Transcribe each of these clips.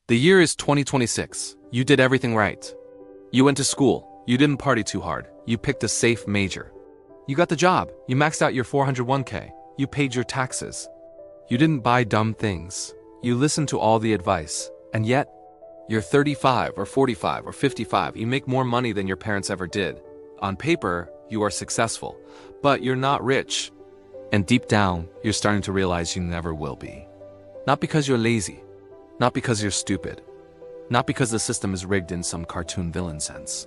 The year is 2026. You did everything right. You went to school. You didn't party too hard. You picked a safe major. You got the job. You maxed out your 401k. You paid your taxes. You didn't buy dumb things. You listened to all the advice. And yet, you're 35 or 45 or 55. You make more money than your parents ever did. On paper, you are successful, but you're not rich. And deep down, you're starting to realize you never will be. Not because you're lazy. Not because you're stupid. Not because the system is rigged in some cartoon villain sense.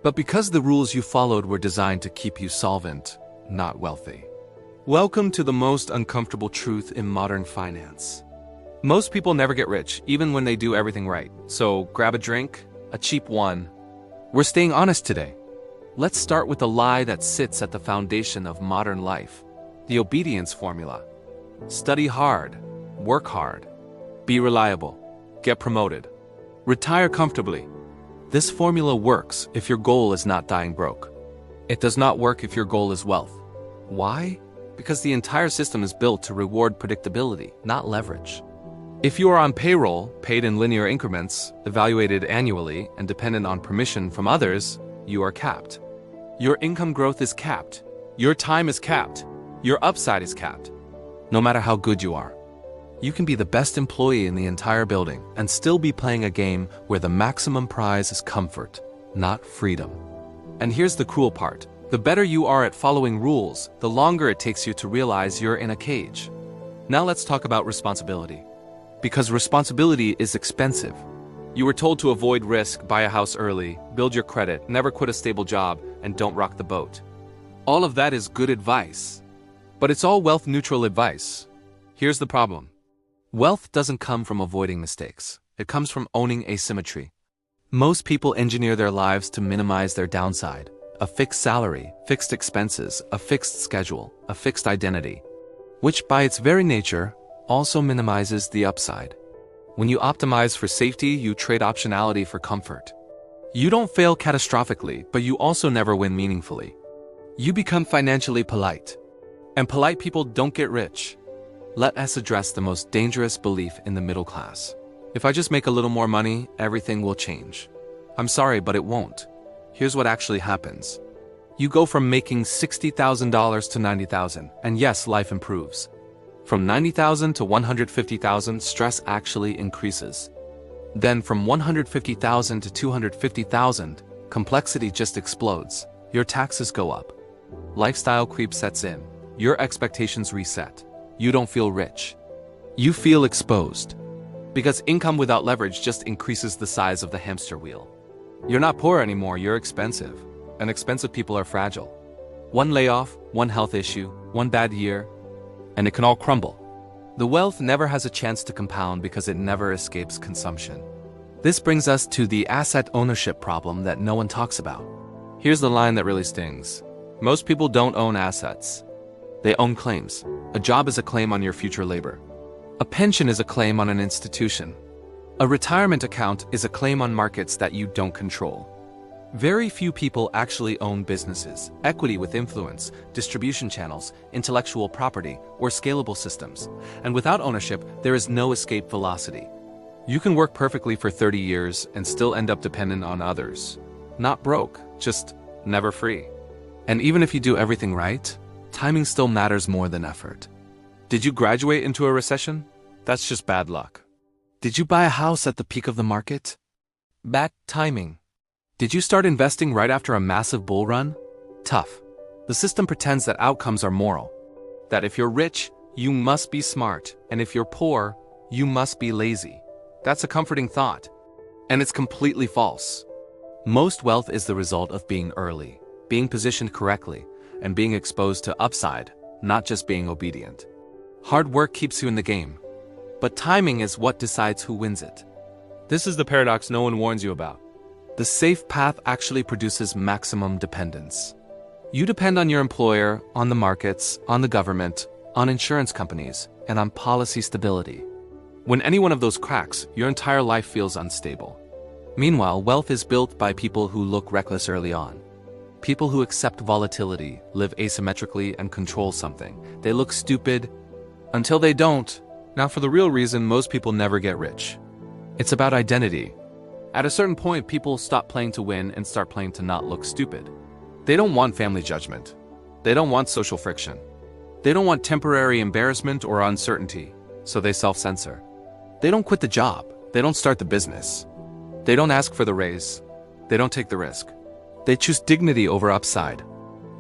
But because the rules you followed were designed to keep you solvent, not wealthy. Welcome to the most uncomfortable truth in modern finance. Most people never get rich, even when they do everything right. So grab a drink, a cheap one. We're staying honest today. Let's start with the lie that sits at the foundation of modern life. The obedience formula. Study hard, work hard, be reliable, get promoted, retire comfortably. This formula works if your goal is not dying broke. It does not work if your goal is wealth. Why? Because the entire system is built to reward predictability, not leverage. If you are on payroll, paid in linear increments, evaluated annually, and dependent on permission from others, you are capped. Your income growth is capped. Your time is capped. Your upside is capped. No matter how good you are. You can be the best employee in the entire building and still be playing a game where the maximum prize is comfort, not freedom. And here's the cruel part. The better you are at following rules, the longer it takes you to realize you're in a cage. Now let's talk about responsibility. Because responsibility is expensive. You were told to avoid risk, buy a house early, build your credit, never quit a stable job, and don't rock the boat. All of that is good advice. But it's all wealth-neutral advice. Here's the problem. Wealth doesn't come from avoiding mistakes. It comes from owning asymmetry. Most people engineer their lives to minimize their downside. A fixed salary, fixed expenses, a fixed schedule, a fixed identity. Which by its very nature, also minimizes the upside. When you optimize for safety, you trade optionality for comfort. You don't fail catastrophically, but you also never win meaningfully. You become financially polite. And polite people don't get rich. Let us address the most dangerous belief in the middle class. If I just make a little more money, everything will change. I'm sorry, but it won't. Here's what actually happens. You go from making $60,000 to $90,000, and yes, life improves. From $90,000 to $150,000, stress actually increases. Then from $150,000 to $250,000, complexity just explodes. Your taxes go up. Lifestyle creep sets in. Your expectations reset. You don't feel rich. You feel exposed. Because income without leverage just increases the size of the hamster wheel. You're not poor anymore, you're expensive. And expensive people are fragile. One layoff, one health issue, one bad year, and it can all crumble. The wealth never has a chance to compound because it never escapes consumption. This brings us to the asset ownership problem that no one talks about. Here's the line that really stings. Most people don't own assets. They own claims. A job is a claim on your future labor. A pension is a claim on an institution. A retirement account is a claim on markets that you don't control. Very few people actually own businesses, equity with influence, distribution channels, intellectual property, or scalable systems. And without ownership, there is no escape velocity. You can work perfectly for 30 years and still end up dependent on others. Not broke, just never free. And even if you do everything right, timing still matters more than effort. Did you graduate into a recession? That's just bad luck. Did you buy a house at the peak of the market? Bad timing. Did you start investing right after a massive bull run? Tough. The system pretends that outcomes are moral. That if you're rich, you must be smart, and if you're poor, you must be lazy. That's a comforting thought. And it's completely false. Most wealth is the result of being early, being positioned correctly, and being exposed to upside, not just being obedient. Hard work keeps you in the game, but timing is what decides who wins it. This is the paradox no one warns you about. The safe path actually produces maximum dependence. You depend on your employer, on the markets, on the government, on insurance companies, and on policy stability. When any one of those cracks, your entire life feels unstable. Meanwhile, wealth is built by people who look reckless early on. People who accept volatility, live asymmetrically, and control something. They look stupid until they don't. Now, for the real reason most people never get rich. It's about identity. At a certain point, people stop playing to win and start playing to not look stupid. They don't want family judgment. They don't want social friction. They don't want temporary embarrassment or uncertainty, so they self-censor. They don't quit the job. They don't start the business. They don't ask for the raise. They don't take the risk. They choose dignity over upside.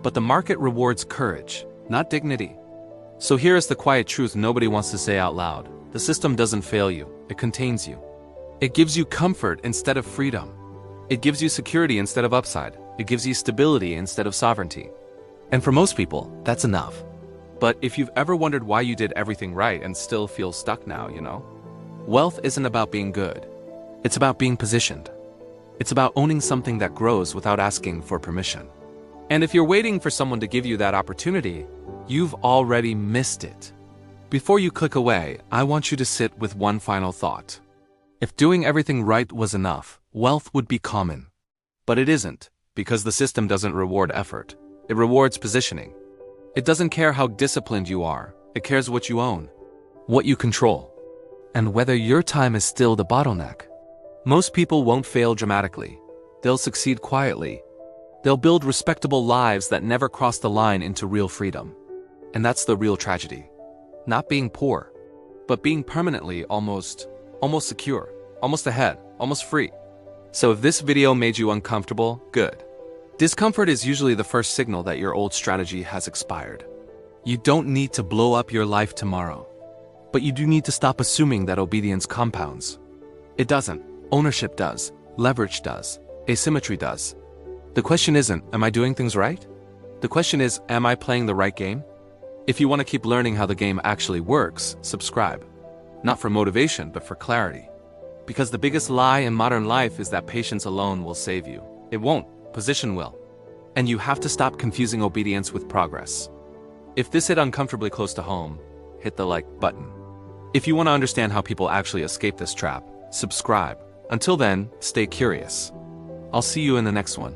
But the market rewards courage, not dignity. So here is the quiet truth nobody wants to say out loud. The system doesn't fail you. It contains you. It gives you comfort instead of freedom. It gives you security instead of upside. It gives you stability instead of sovereignty. And for most people, that's enough. But if you've ever wondered why you did everything right and still feel stuck now, wealth isn't about being good. It's about being positioned. It's about owning something that grows without asking for permission. And if you're waiting for someone to give you that opportunity, you've already missed it. Before you click away, I want you to sit with one final thought. If doing everything right was enough, wealth would be common. But it isn't, because the system doesn't reward effort. It rewards positioning. It doesn't care how disciplined you are. It cares what you own, what you control, and whether your time is still the bottleneck. Most people won't fail dramatically. They'll succeed quietly. They'll build respectable lives that never cross the line into real freedom. And that's the real tragedy. Not being poor, but being permanently almost secure, almost ahead, almost free. So if this video made you uncomfortable, good. Discomfort is usually the first signal that your old strategy has expired. You don't need to blow up your life tomorrow. But you do need to stop assuming that obedience compounds. It doesn't. Ownership does. Leverage does. Asymmetry does. The question isn't, am I doing things right? The question is, am I playing the right game? If you want to keep learning how the game actually works, subscribe. Not for motivation, but for clarity. Because the biggest lie in modern life is that patience alone will save you. It won't. Position will. And you have to stop confusing obedience with progress. If this hit uncomfortably close to home, hit the like button. If you want to understand how people actually escape this trap, subscribe. Until then, stay curious. I'll see you in the next one.